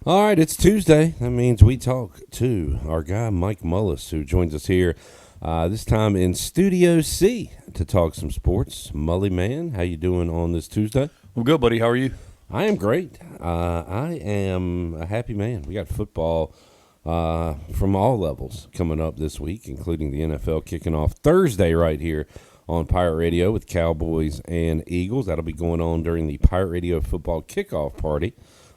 All right, it's Tuesday. That means we talk to our guy, Mike Mullis, who joins us here this time in Studio C to talk some sports. Mully, man, how you doing on this Tuesday? I'm good, buddy. How are you? I am great. I am a happy man. We got football from all levels coming up this week, including the NFL kicking off Thursday right here on Pirate Radio with Cowboys and Eagles. That'll be going on during the Pirate Radio football kickoff party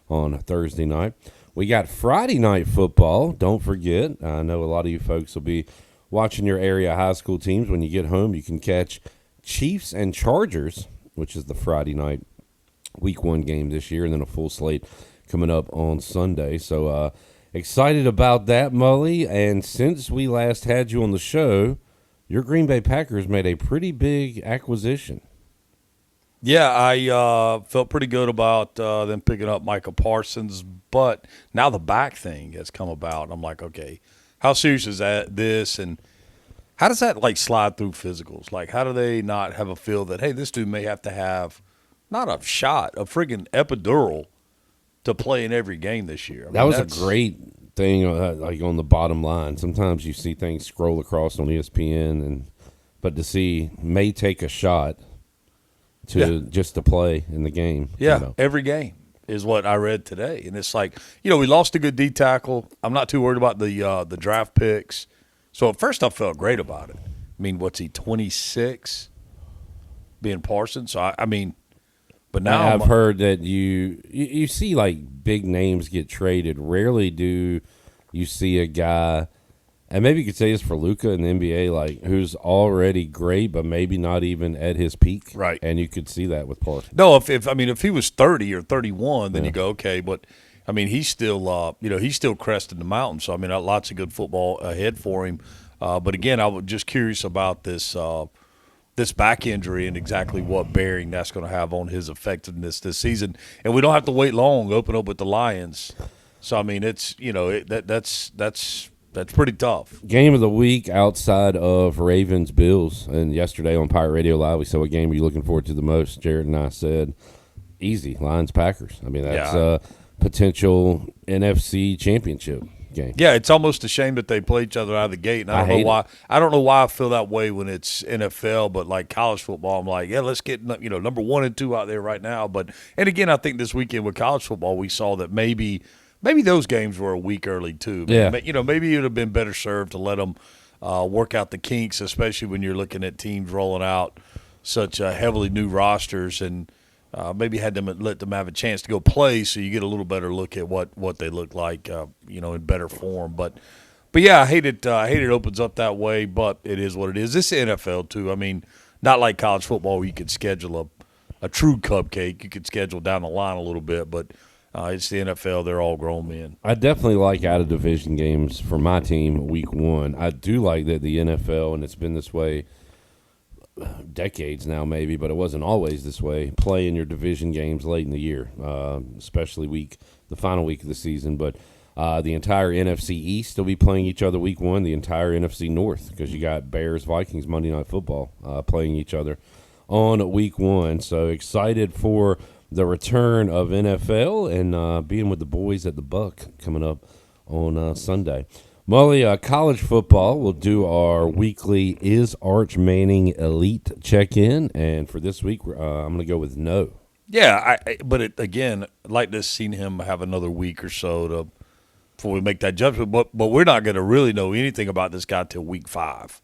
on Thursday night. We got Friday night football. Don't forget, I know a lot of you folks will be watching your area high school teams. When you get home, you can catch Chiefs and Chargers, which is the Friday night week one game this year, and then a full slate coming up on Sunday. So excited about that, Mully. And since we last had you on the show, your Green Bay Packers made a pretty big acquisition. Yeah, I felt pretty good about them picking up Micah Parsons, but now the back thing has come about. I'm like, okay, how serious is this, and how does that like slide through physicals? Like, how do they not have a feel that, hey, this dude may have to have not a shot, a friggin' epidural to play in every game this year? That was a great thing, like on the bottom line. Sometimes you see things scroll across on ESPN, but to see may take a shot just to play in the game. Yeah, every game is what I read today. And it's like, we lost a good D tackle. I'm not too worried about the draft picks. So at first I felt great about it. I mean, what's he, 26, being Parsons? So, but now I've heard that you see like big names get traded. Rarely do you see a guy, and maybe you could say this for Luka in the NBA, like who's already great, but maybe not even at his peak. Right. And you could see that with Parsons. No, if he was 30 or 31, then you go, okay, but he's still he's still cresting the mountain. So lots of good football ahead for him. But again, I was just curious about this back injury and exactly what bearing that's going to have on his effectiveness this season. And we don't have to wait long. Open up with the Lions. So it's that's pretty tough. Game of the week outside of Ravens Bills, and yesterday on Pirate Radio Live we saw a game you're looking forward to the most. Jared and I said easy Lions Packers. That's a potential NFC championship game. Yeah, it's almost a shame that they play each other out of the gate. And I don't know why. I don't know why I feel that way when it's NFL, but like college football, I'm like, yeah, let's get number 1 and 2 out there right now. And again, I think this weekend with college football, we saw that maybe those games were a week early too. Yeah. Maybe it would have been better served to let them work out the kinks, especially when you're looking at teams rolling out such heavily new rosters, and maybe let them have a chance to go play, so you get a little better look at what they look like, in better form. But yeah, I hate it. It opens up that way, but it is what it is. This is NFL too. Not like college football where you could schedule a true cupcake. You could schedule down the line a little bit, but it's the NFL. They're all grown men. I definitely like out-of-division games for my team week one. I do like that the NFL, and it's been this way decades now maybe, but it wasn't always this way, playing your division games late in the year, especially the final week of the season. But the entire NFC East will be playing each other week one, the entire NFC North, because you got Bears, Vikings, Monday Night Football playing each other on week one. So excited for the return of NFL and being with the boys at the Buck coming up on Sunday. Mully, college football, we'll do our weekly Is Arch Manning Elite check-in, and for this week, I'm going to go with no. Yeah, again, I'd like to see him have another week or so before we make that judgment, but we're not going to really know anything about this guy till week 5.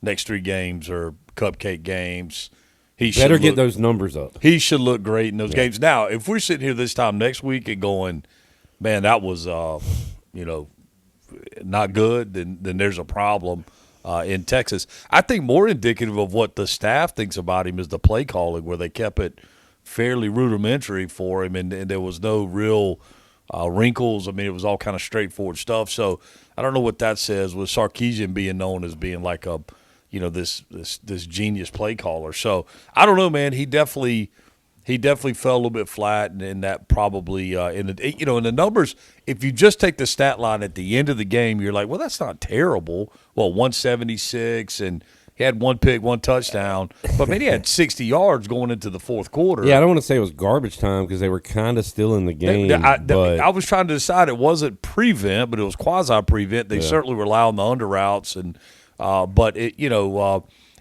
Next 3 games are cupcake games. He better get those numbers up. He should look great in those games. Now, if we're sitting here this time next week and going, man, that was, not good, then there's a problem in Texas. I think more indicative of what the staff thinks about him is the play calling, where they kept it fairly rudimentary for him, and there was no real wrinkles. It was all kind of straightforward stuff. So I don't know what that says, with Sarkisian being known as being like a – this genius play caller. So I don't know, man. He definitely fell a little bit flat, and that probably in the numbers. If you just take the stat line at the end of the game, you're like, well, that's not terrible. Well, 176 and He had one pick, one touchdown, but man, he had 60 yards going into the fourth quarter. Yeah, I don't want to say it was garbage time because they were kind of still in the game. I was trying to decide it wasn't prevent, but it was quasi prevent. They certainly rely on the under routes, and but it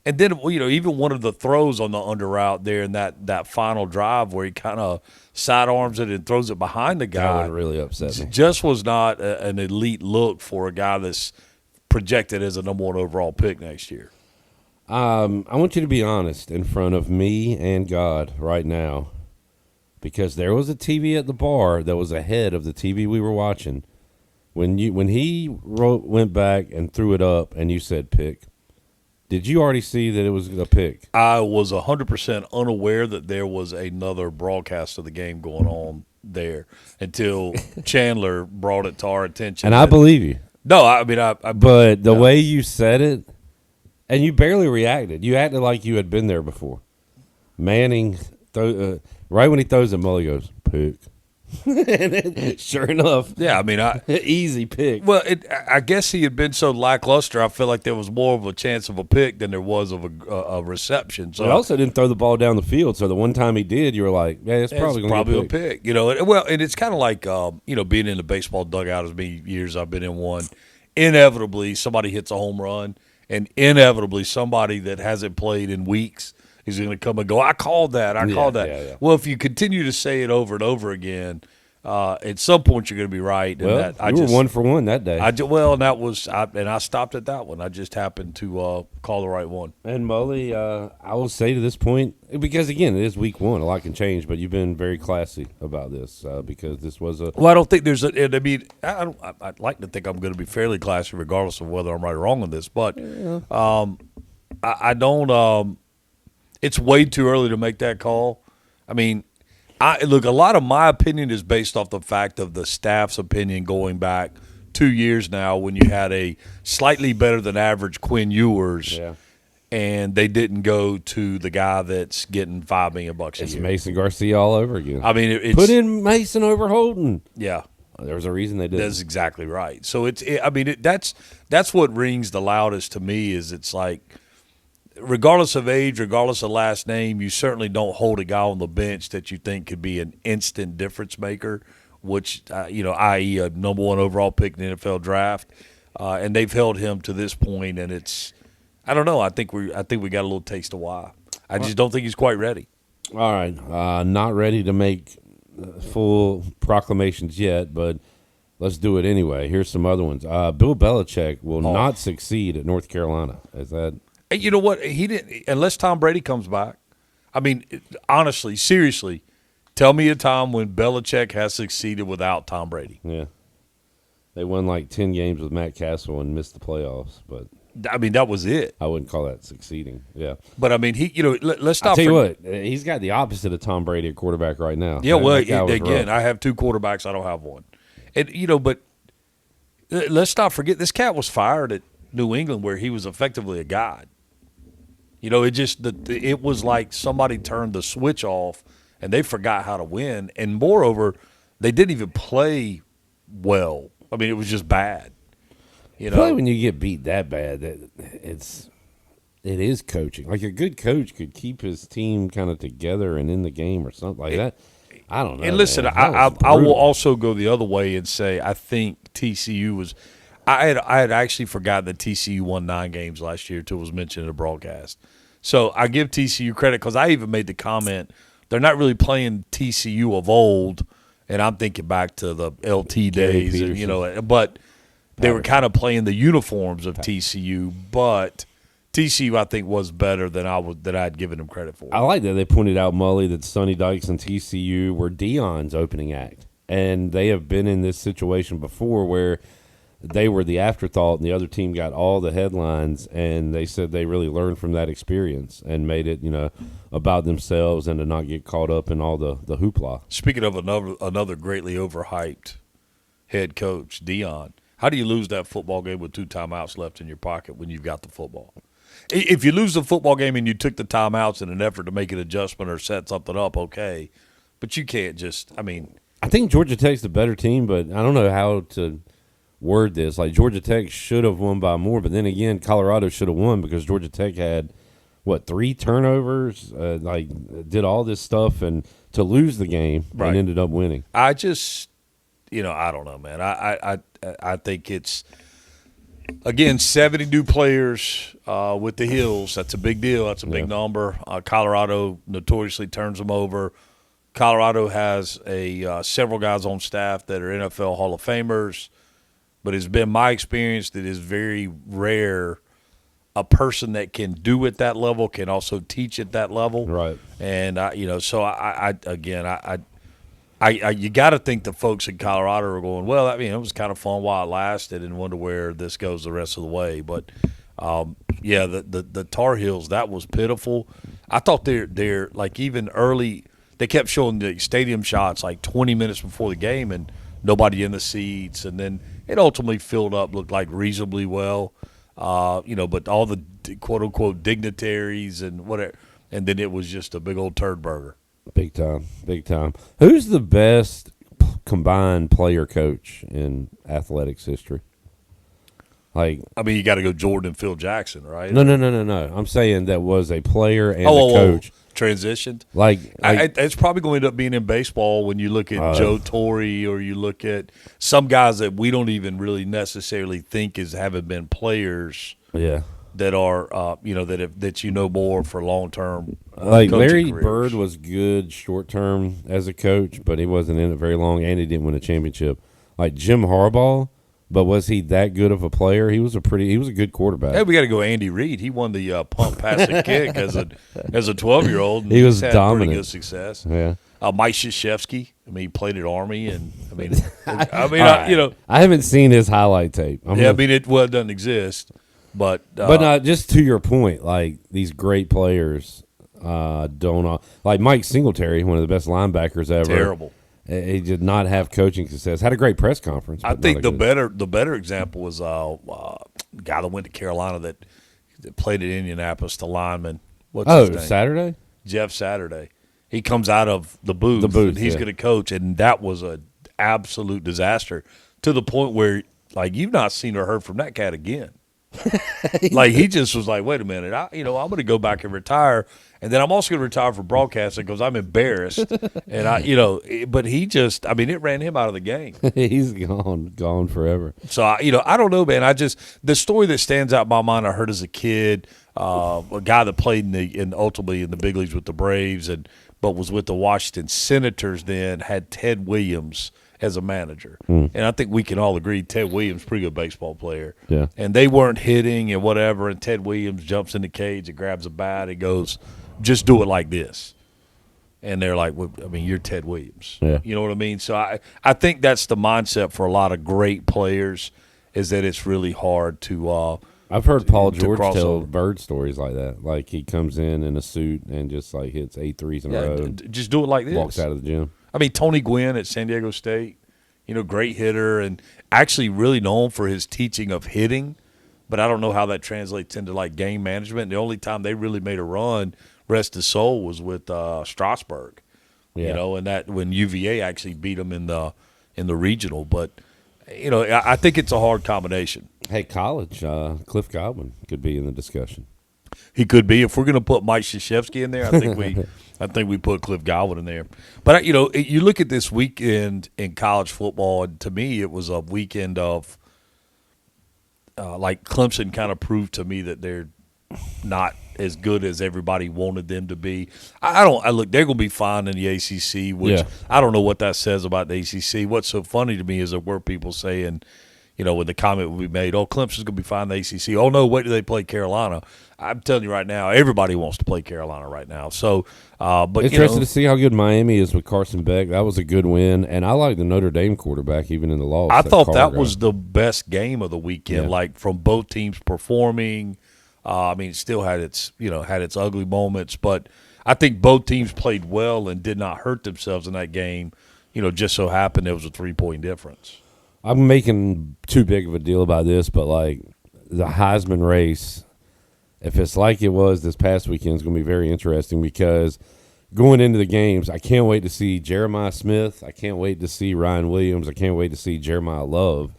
and then even one of the throws on the under route there in that final drive where he kind of sidearms it and throws it behind the guy. That one really upset me. Just was not an elite look for a guy that's projected as a number 1 overall pick next year. I want you to be honest in front of me and God right now, because there was a TV at the bar that was ahead of the TV we were watching. When he went back and threw it up and you said pick, did you already see that it was a pick? I was 100% unaware that there was another broadcast of the game going on there until Chandler brought it to our attention. And I believe you. No, I mean, but the way you said it, and you barely reacted. You acted like you had been there before. Manning, right when he throws it, Mully goes, pick. And sure enough. Yeah, I mean, easy pick. Well, I guess he had been so lackluster, I feel like there was more of a chance of a pick than there was of a reception. So he also didn't throw the ball down the field, so the one time he did, you were like, yeah, it's probably going to be a pick. And it's kind of like, being in the baseball dugout as many years I've been in one, inevitably somebody hits a home run, and inevitably somebody that hasn't played in weeks is going to come and go, I called that. Yeah. Well, if you continue to say it over and over again, at some point you're going to be right. And well, you were 1 for 1 that day. I stopped at that one. I just happened to call the right one. And Mully, I will say to this point, because again, it is week 1, a lot can change, but you've been very classy about this because this was a. Well, I don't think there's a. I mean, I'd like to think I'm going to be fairly classy regardless of whether I'm right or wrong on this, but I don't. It's way too early to make that call. I mean, look, a lot of my opinion is based off the fact of the staff's opinion going back 2 years now when you had a slightly better than average Quinn Ewers, and they didn't go to the guy that's getting $5 million a year. It's Mason Garcia all over again. I mean, put in Mason over Holden. Yeah. There was a reason they did. That's exactly right. So that's what rings the loudest to me is it's like, regardless of age, regardless of last name, you certainly don't hold a guy on the bench that you think could be an instant difference maker, which, i.e. a number 1 overall pick in the NFL draft. And they've held him to this point, and it's – I don't know. I think we got a little taste of why. I just don't think he's quite ready. All right. Not ready to make full proclamations yet, but let's do it anyway. Here's some other ones. Bill Belichick will not succeed at North Carolina. Is that – You know what? He didn't unless Tom Brady comes back. I mean, honestly, seriously, tell me a time when Belichick has succeeded without Tom Brady. Yeah, they won like 10 games with Matt Castle and missed the playoffs, but I mean that was it. I wouldn't call that succeeding. Yeah, but I mean let's not. I'll tell you what, he's got the opposite of Tom Brady at quarterback right now. Yeah, well, again, I have 2 quarterbacks. I don't have one, and but let's not forget this cat was fired at New England where he was effectively a god. It was like somebody turned the switch off and they forgot how to win. And moreover, they didn't even play well. I mean, it was just bad. Probably when you get beat that bad, it is coaching. Like a good coach could keep his team kind of together and in the game or something like that. I don't know. And listen, I will also go the other way and say I think TCU was – I had actually forgotten that TCU won 9 games last year until it was mentioned in the broadcast. So I give TCU credit because I even made the comment they're not really playing TCU of old, and I'm thinking back to the LT days, but they were kind of playing the uniforms of TCU. But TCU, I think, was better than I'd given them credit for. I like that they pointed out, Mully, that Sonny Dykes and TCU were Deion's opening act, and they have been in this situation before where they were the afterthought and the other team got all the headlines, and they said they really learned from that experience and made it, about themselves and to not get caught up in all the hoopla. Speaking of another greatly overhyped head coach, Deion, how do you lose that football game with 2 timeouts left in your pocket when you've got the football? If you lose the football game and you took the timeouts in an effort to make an adjustment or set something up, okay. But you can't just, I think Georgia Tech's the better team, but I don't know how to word this. Like Georgia Tech should have won by more, but then again, Colorado should have won because Georgia Tech had 3 turnovers, did all this stuff and to lose the game Right. and ended up winning. I just, I don't know, man. I think it's, again, 70 new players with the Hills. That's a big deal. That's a big number. Colorado notoriously turns them over. Colorado has several guys on staff that are NFL Hall of Famers, but it's been my experience that it's very rare a person that can do at that level can also teach at that level. Right. And you got to think the folks in Colorado are going, well, I mean, it was kind of fun while it lasted, and wonder where this goes the rest of the way. But the Tar Heels, that was pitiful. I thought they're like even early. They kept showing the stadium shots like 20 minutes before the game, and nobody in the seats, and then it ultimately filled up, looked like reasonably well. But all the quote unquote dignitaries and whatever, and then it was just a big old turd burger. Big time. Who's the best combined player coach in athletics history? Like, I mean, you got to go Jordan and Phil Jackson, right? No. I'm saying that was a player and a coach. Transitioned. Like it's probably going to end up being in baseball when you look at Joe Torre, or you look at some guys that we don't even really necessarily think haven't been players. Yeah. That are that more for long term. Like Larry careers. Bird was good short term as a coach, but he wasn't in it very long, and he didn't win a championship. Like Jim Harbaugh, but was he that good of a player? He was a good quarterback. Hey, we got to go Andy Reid. He won the pump, pass, and kick as a 12-year-old. He was had dominant. Pretty good success. Yeah. Mike Krzyzewski. I mean, he played at Army, and I haven't seen his highlight tape. It doesn't exist. But not just to your point, like these great players don't like Mike Singletary, one of the best linebackers ever. Terrible. He did not have coaching success. Had a great press conference. I think the better example was a guy that went to Carolina that played at Indianapolis, the lineman. What's his name? Saturday? Jeff Saturday. He comes out of the booth. And he's going to coach, and that was an absolute disaster to the point where, like, you've not seen or heard from that cat again. Like, he just was like, wait a minute, I'm going to go back and retire, and then I'm also going to retire from broadcasting because I'm embarrassed. And but he just, it ran him out of the game. He's gone forever. So I don't know, man. The story that stands out in my mind, I heard as a kid, a guy that played ultimately in the big leagues with the Braves, but was with the Washington Senators then, had Ted Williams as a manager. And I think we can all agree Ted Williams pretty good baseball player. Yeah. And they weren't hitting and whatever, and Ted Williams jumps in the cage and grabs a bat and goes, just do it like this. And they're like, well, you're Ted Williams. Yeah. You know what I mean? So I think that's the mindset for a lot of great players, is that it's really hard to I've heard Paul George tell over. Bird stories like that. Like he comes in a suit and just like hits 8 threes in a row. Just do it like this. Walks out of the gym. Tony Gwynn at San Diego State, great hitter and actually really known for his teaching of hitting, but I don't know how that translates into like game management. The only time they really made a run, rest his soul, was with Strasburg, and that when UVA actually beat them in the regional. But I think it's a hard combination. Hey, college, Cliff Godwin could be in the discussion. He could be. If we're going to put Mike Krzyzewski in there, I think we put Cliff Godwin in there. But you look at this weekend in college football, and to me, it was a weekend of like Clemson kind of proved to me that they're not as good as everybody wanted them to be. Look, they're going to be fine in the ACC, which I don't know what that says about the ACC. What's so funny to me is there were people saying, when the comment would be made, oh, Clemson's going to be fine in the ACC. Oh, no, wait till they play Carolina. I'm telling you right now, everybody wants to play Carolina right now. So, but interesting to see how good Miami is with Carson Beck. That was a good win, and I like the Notre Dame quarterback even in the loss. I thought that was the best game of the weekend, like from both teams performing. It still had its ugly moments, but I think both teams played well and did not hurt themselves in that game. Just so happened there was a 3-point difference. I'm making too big of a deal about this, but like the Heisman race, if it's like it was this past weekend, it's going to be very interesting because going into the games, I can't wait to see Jeremiah Smith. I can't wait to see Ryan Williams. I can't wait to see Jeremiah Love.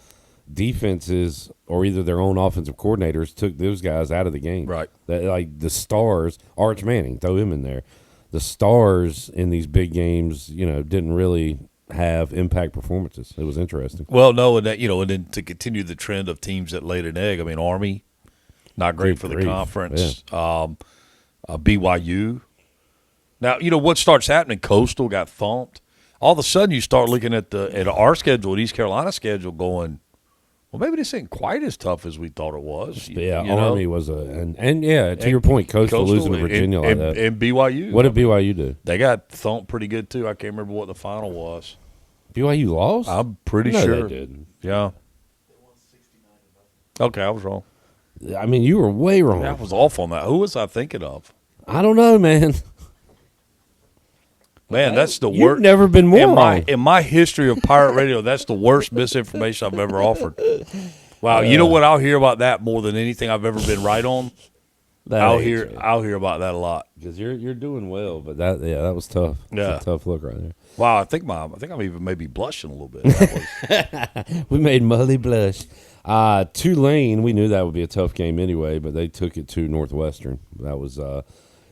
defenses or either their own offensive coordinators took those guys out of the game. Right. That, like the stars, Arch Manning, throw him in there. The stars in these big games, didn't really have impact performances. It was interesting. Well, no, and that and then to continue the trend of teams that laid an egg. I mean, Army, not great Good for grief. the conference. Yeah. BYU. Now what starts happening. Coastal got thumped. All of a sudden, you start looking at our schedule, at East Carolina schedule, going, well, maybe this ain't quite as tough as we thought it was. Yeah, Army was to your point, Coastal losing to Virginia like that. And BYU. What did BYU do? They got thumped pretty good, too. I can't remember what the final was. BYU lost? I'm pretty No, sure. they didn't. Yeah. Okay, I was wrong. I mean, you were way wrong. I was off on that. Who was I thinking of? I don't know, man. Man, that's the worst. You've never been more wrong. In my history of pirate radio, that's the worst misinformation I've ever offered. Wow, you know what? I'll hear about that more than anything I've ever been right on. I'll hear about that a lot because you're doing well, but that was tough. That's a tough look right there. Wow, I think I'm even maybe blushing a little bit. That was... We made Mully blush. Tulane, we knew that would be a tough game anyway, but they took it to Northwestern. That was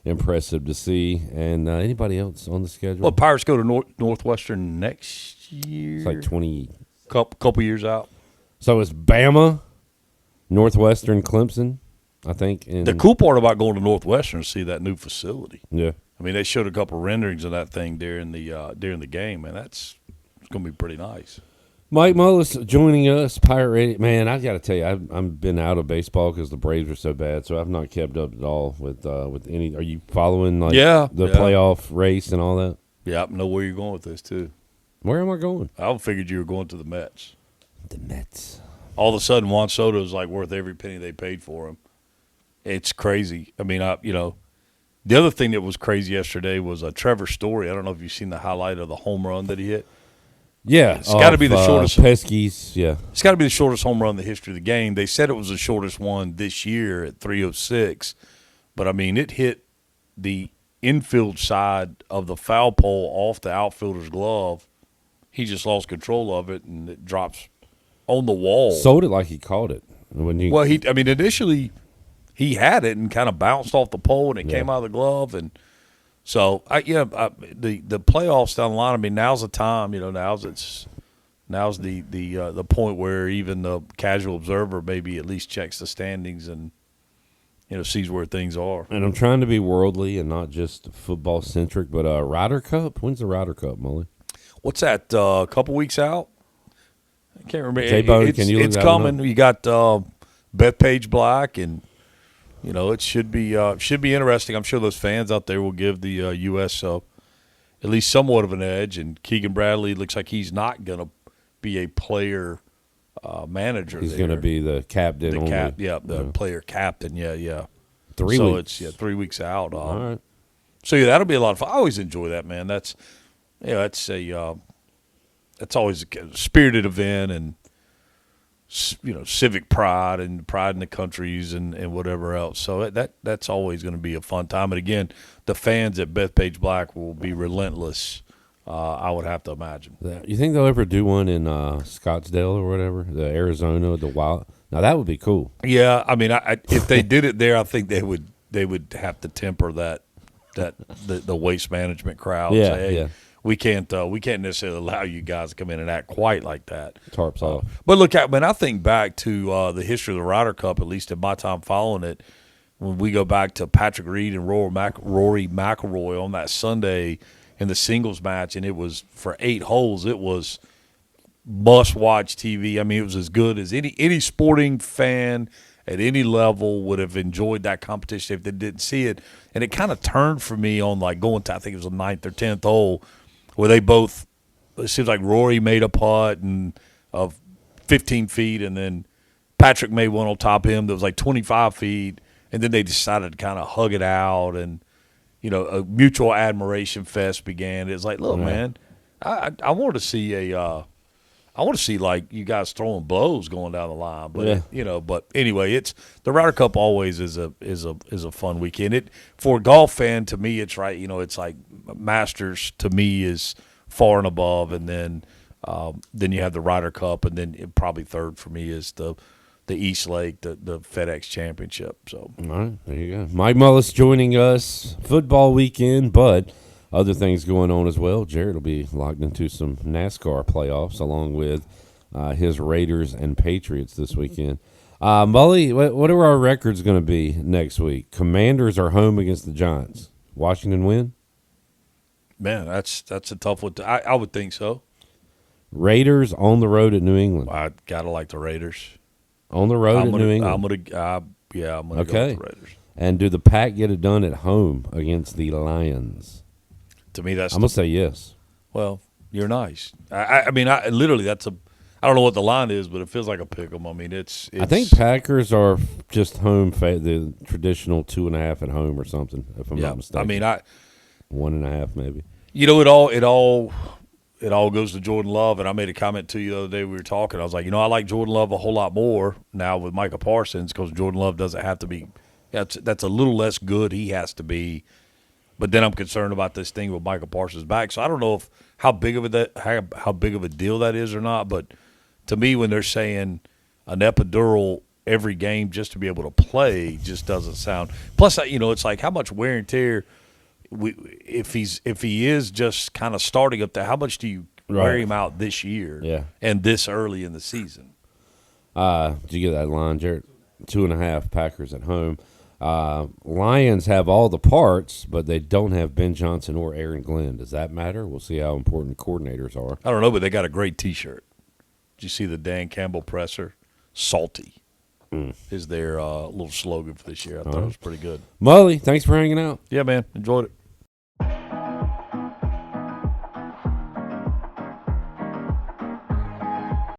impressive to see. And anybody else on the schedule? Well, Pirates go to Northwestern next year. It's like 20. Couple years out. So it's Bama, Northwestern, Clemson, I think. The cool part about going to Northwestern is see that new facility. Yeah. I mean, they showed a couple renderings of that thing during the game, man. It's going to be pretty nice. Mike Mullis joining us, Pirate Radio. Man, I got to tell you, I've been out of baseball because the Braves are so bad, so I've not kept up at all with any. Are you following the playoff race and all that? Yeah, I know where you're going with this too. Where am I going? I figured you were going to the Mets. The Mets. All of a sudden, Juan Soto is like worth every penny they paid for him. It's crazy. I mean, the other thing that was crazy yesterday was Trevor Story. I don't know if you've seen the highlight of the home run that he hit. Yeah, it's got to be the shortest. Pesky's, yeah. It's got to be the shortest home run in the history of the game. They said it was the shortest one this year at 306, but I mean it hit the infield side of the foul pole off the outfielder's glove. He just lost control of it, and it drops on the wall. Sold it like he caught it. Initially he had it and kind of bounced off the pole, and it came out of the glove, and. So the playoffs down the line. I mean, now's the time. Now's the point where even the casual observer maybe at least checks the standings and sees where things are. And I'm trying to be worldly and not just football centric, but Ryder Cup. When's the Ryder Cup, Mully? What's that? A couple weeks out. I can't remember. J-Bo, can you look it's that coming. You got Bethpage Black and. It should be interesting. I'm sure those fans out there will give the U.S. At least somewhat of an edge. And Keegan Bradley looks like he's not going to be a player manager. He's going to be the captain. The player captain. Yeah. 3 weeks. It's 3 weeks out. All right. So that'll be a lot of fun. I always enjoy that, man. That's that's always a spirited event and. Civic pride and pride in the countries and whatever else. So that's always going to be a fun time. And again, the fans at Bethpage Black will be relentless. I would have to imagine. You think they'll ever do one in Scottsdale or whatever, the Arizona, the Wild? Now that would be cool. Yeah, I mean, if they did it there, I think they would have to temper the waste management crowd. Yeah, say, hey, yeah. We can't necessarily allow you guys to come in and act quite like that. Tarps off. But look, I think back to the history of the Ryder Cup, at least in my time following it, when we go back to Patrick Reed and Rory McIlroy on that Sunday in the singles match, and it was for 8 holes. It was must-watch TV. I mean, it was as good as any sporting fan at any level would have enjoyed that competition if they didn't see it. And it kind of turned for me on going to, I think it was the 9th or 10th hole, where they both, it seems like Rory made a putt of 15 feet, and then Patrick made one on top of him that was like 25 feet, and then they decided to kind of hug it out, and, a mutual admiration fest began. It was like, look, man, I want to see like you guys throwing blows going down the line, but but anyway, it's the Ryder Cup always is a fun weekend. For a golf fan, to me, it's right. It's like Masters to me is far and above, and then Then you have the Ryder Cup, and then probably third for me is the East Lake, the FedEx Championship. So, All right, there you go. Mike Mullis joining us. Football weekend, but other things going on as well. Jared will be locked into some NASCAR playoffs along with his Raiders and Patriots this weekend. Mully, what are our records going to be next week? Commanders are home against the Giants. Washington win? man, that's a tough one. I would think so. Raiders on the road at New England. I gotta like the Raiders. On the road at New England. I'm gonna go with the Raiders. And do the Pack get it done at home against the Lions? To me, I'm gonna say yes. Well, you're nice. I mean, literally that's a. I don't know what the line is, but it feels like a pick 'em. I mean, it's. I think Packers are just home, the traditional 2.5 at home or something, if I'm not mistaken. I mean, 1.5 maybe. You know, it all goes to Jordan Love, and I made a comment to you the other day we were talking. I was like, I like Jordan Love a whole lot more now with Micah Parsons because Jordan Love doesn't have to be. That's a little less good. He has to be. But then I'm concerned about this thing with Micah Parsons back. So I don't know how big of a deal that is or not. But to me, when they're saying an epidural every game just to be able to play, just doesn't sound. Plus, it's like how much wear and tear. If he is just kind of starting up there, how much do you wear him out this year? Yeah. And this early in the season. Did you get that line, Jared? 2.5 Packers at home. Lions have all the parts, but they don't have Ben Johnson or Aaron Glenn. Does that matter? We'll see how important coordinators are. I don't know, but they got a great T-shirt. Did you see the Dan Campbell presser? Salty is their little slogan for this year. I thought it was pretty good. Mully, thanks for hanging out. Yeah, man. Enjoyed it.